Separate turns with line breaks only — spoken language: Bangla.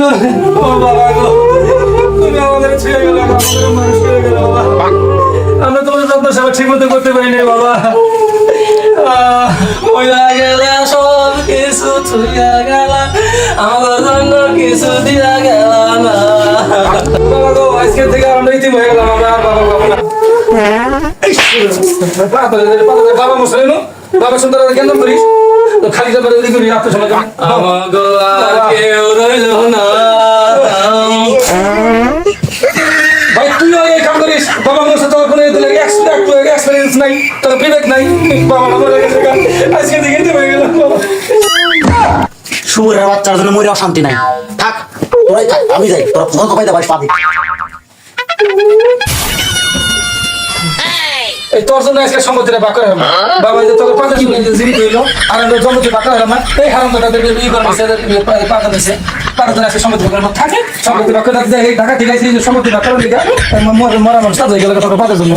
ও বাবা গো, তুমি আমাদের ছেড়ে গেলে, আমাদের মানুষ হয়ে গেল বাবা। আমরা তোমার যত্ন সেবা ঠিক মতো করতে পারি নাই বাবা। হইয়া গেলে সব কিছু ছুঁয়া গেল, আমার জন্য কিছু দিয়া গেল না বাবা গো। আজকে থেকে আমরা ইতিম হয়ে গেলাম, আমরা আর বাবা বাবা না। বাবা মশাই নো, বাবা সুন্দর কেন করিস? খালি যাবার করি আত্মসমাজ। আমার গো আর কেউ রইল না ভাই, তুইও এই কাম করিস। বাবা মশাই তোর কোনো এক্সপিরিয়েন্স নাই, তোর বিবেক নাই। বাবা মরে গেছে, আজকে থেকে ইতিম হয়ে গেলাম বাবা।
শুয়োরের বাচ্চার জন্য মরে অশান্তি নাই। থাক, তোরাই থাক, আমি যাই। তোরা ফোন কপাইতে পারিস পাবি।
এই তোর জন্য আজকে সম্পত্তিটা বাক করে হলাম বাবা। যে তোকে পাতা শুনে জীবিত হইলো, আর আমরা সম্পত্তি বাক করে হলাম না। এই হারাম দাদা ই করে পাতা দিয়েছে, তার জন্য আজকে সম্পত্তি বাক করে থাকে। সম্পত্তি বাক করে ঢাকা ঠিক আছে, সম্পত্তি বাক করে মরা মানুষ হয়ে গেল তোকে পাতার জন্য।